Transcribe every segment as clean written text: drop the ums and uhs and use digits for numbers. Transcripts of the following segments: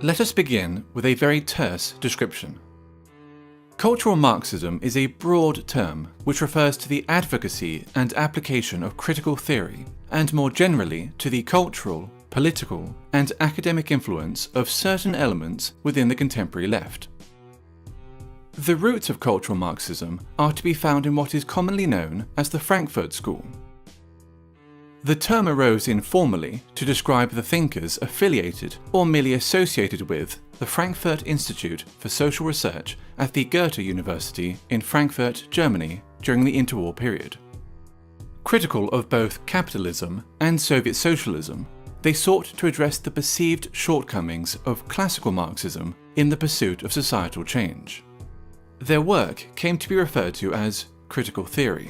Let us begin with a very terse description. Cultural Marxism is a broad term which refers to the advocacy and application of critical theory, and more generally to the cultural, political, and academic influence of certain elements within the contemporary left. The roots of cultural Marxism are to be found in what is commonly known as the Frankfurt School. The term arose informally to describe the thinkers affiliated or merely associated with the Frankfurt Institute for Social Research at the Goethe University in Frankfurt, Germany during the interwar period. Critical of both capitalism and Soviet socialism, they sought to address the perceived shortcomings of classical Marxism in the pursuit of societal change. Their work came to be referred to as critical theory.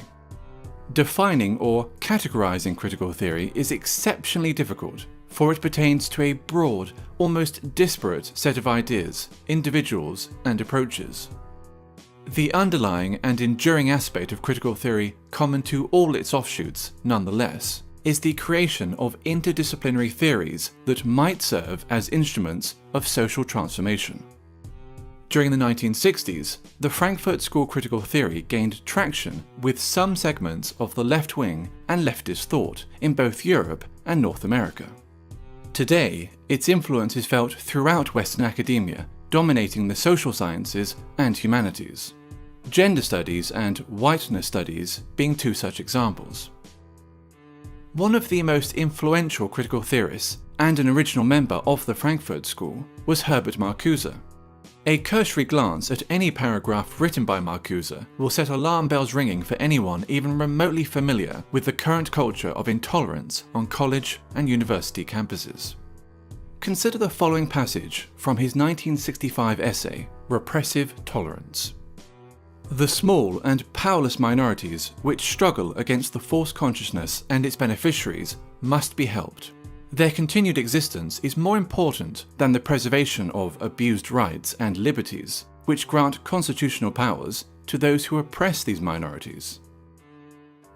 Defining or categorizing critical theory is exceptionally difficult, for it pertains to a broad, almost disparate set of ideas, individuals, and approaches. The underlying and enduring aspect of critical theory, common to all its offshoots, nonetheless, is the creation of interdisciplinary theories that might serve as instruments of social transformation. During the 1960s, the Frankfurt School critical theory gained traction with some segments of the left-wing and leftist thought in both Europe and North America. Today, its influence is felt throughout Western academia, dominating the social sciences and humanities. Gender studies and whiteness studies being two such examples. One of the most influential critical theorists and an original member of the Frankfurt School was Herbert Marcuse. A cursory glance at any paragraph written by Marcuse will set alarm bells ringing for anyone even remotely familiar with the current culture of intolerance on college and university campuses. Consider the following passage from his 1965 essay, Repressive Tolerance. The small and powerless minorities which struggle against the false consciousness and its beneficiaries must be helped. Their continued existence is more important than the preservation of abused rights and liberties, which grant constitutional powers to those who oppress these minorities.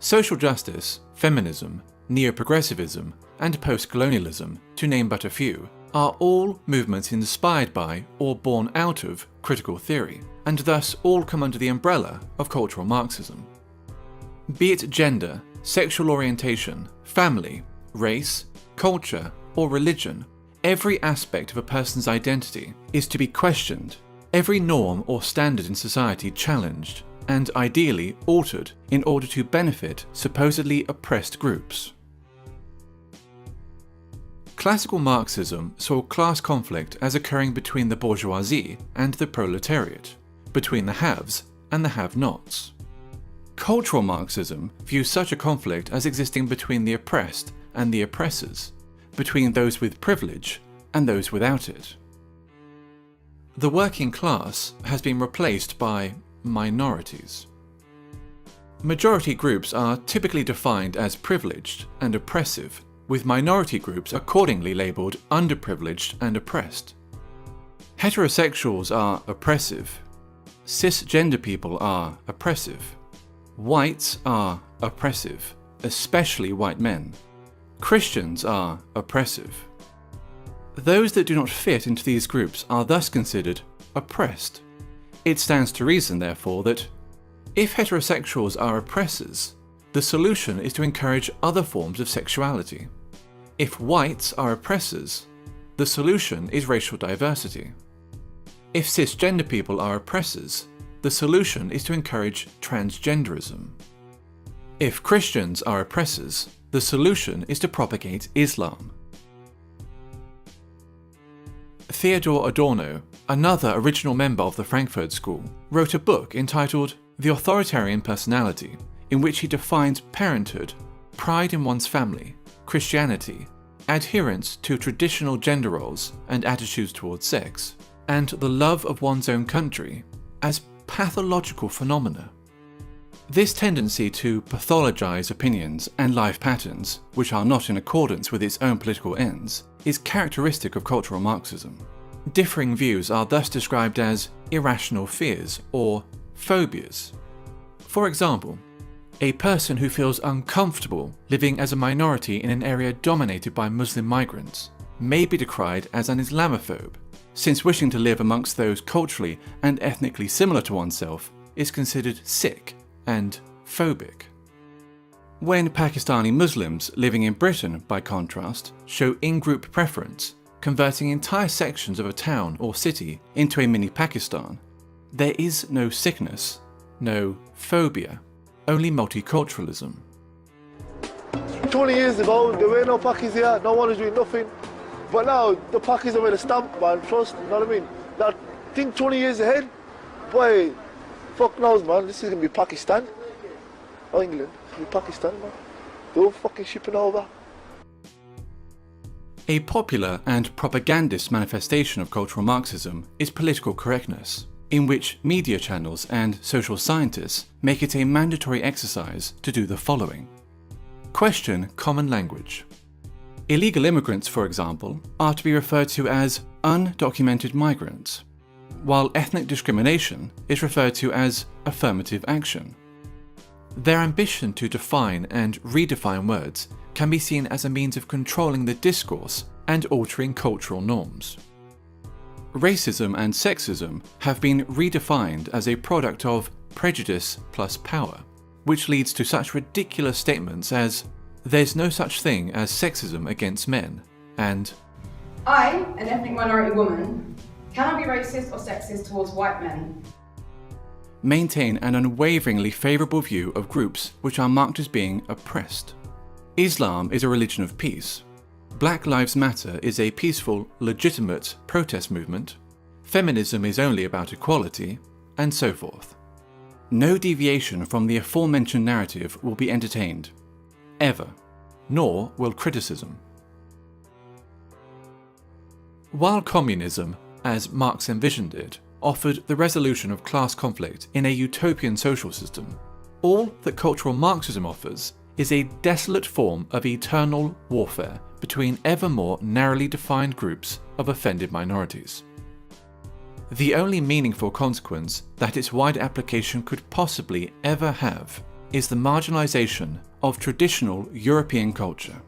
Social justice, feminism, neo-progressivism, and post-colonialism, to name but a few, are all movements inspired by or born out of critical theory, and thus all come under the umbrella of cultural Marxism. Be it gender, sexual orientation, family, race, culture, or religion, every aspect of a person's identity is to be questioned, every norm or standard in society challenged, and ideally altered in order to benefit supposedly oppressed groups. Classical Marxism saw class conflict as occurring between the bourgeoisie and the proletariat, between the haves and the have-nots. Cultural Marxism views such a conflict as existing between the oppressed and the oppressors, between those with privilege and those without it. The working class has been replaced by minorities. Majority groups are typically defined as privileged and oppressive, with minority groups accordingly labelled underprivileged and oppressed. Heterosexuals are oppressive. Cisgender people are oppressive. Whites are oppressive, especially white men. Christians are oppressive. Those that do not fit into these groups are thus considered oppressed. It stands to reason, therefore, that if heterosexuals are oppressors, the solution is to encourage other forms of sexuality. If whites are oppressors, the solution is racial diversity. If cisgender people are oppressors, the solution is to encourage transgenderism. If Christians are oppressors, the solution is to propagate Islam. Theodor Adorno, another original member of the Frankfurt School, wrote a book entitled The Authoritarian Personality, in which he defines parenthood, pride in one's family, Christianity, adherence to traditional gender roles and attitudes towards sex, and the love of one's own country as pathological phenomena. This tendency to pathologize opinions and life patterns, which are not in accordance with its own political ends, is characteristic of cultural Marxism. Differing views are thus described as irrational fears or phobias. For example, a person who feels uncomfortable living as a minority in an area dominated by Muslim migrants may be decried as an Islamophobe, since wishing to live amongst those culturally and ethnically similar to oneself is considered sick and phobic. When Pakistani Muslims living in Britain, by contrast, show in-group preference, converting entire sections of a town or city into a mini Pakistan, there is no sickness, no phobia, only multiculturalism. 20 years ago, there were no Pakis here, no one was doing nothing. But now, the Pakis are with a stamp, man, trust, you know what I mean? Now, think 20 years ahead, boy, fuck knows, man, this is gonna be Pakistan. Or England, it's gonna be Pakistan, man. They're all fucking shipping over. A popular and propagandist manifestation of cultural Marxism is political correctness, in which media channels and social scientists make it a mandatory exercise to do the following. Question common language. Illegal immigrants, for example, are to be referred to as undocumented migrants, while ethnic discrimination is referred to as affirmative action. Their ambition to define and redefine words can be seen as a means of controlling the discourse and altering cultural norms. Racism and sexism have been redefined as a product of prejudice plus power, which leads to such ridiculous statements as, "There's no such thing as sexism against men," and "I, an ethnic minority woman, cannot be racist or sexist towards white men." Maintain an unwaveringly favourable view of groups which are marked as being oppressed. Islam is a religion of peace. Black Lives Matter is a peaceful, legitimate protest movement. Feminism is only about equality, and so forth. No deviation from the aforementioned narrative will be entertained, ever, nor will criticism. While communism, as Marx envisioned it, offered the resolution of class conflict in a utopian social system, all that cultural Marxism offers is a desolate form of eternal warfare between ever more narrowly defined groups of offended minorities. The only meaningful consequence that its wide application could possibly ever have is the marginalization of traditional European culture.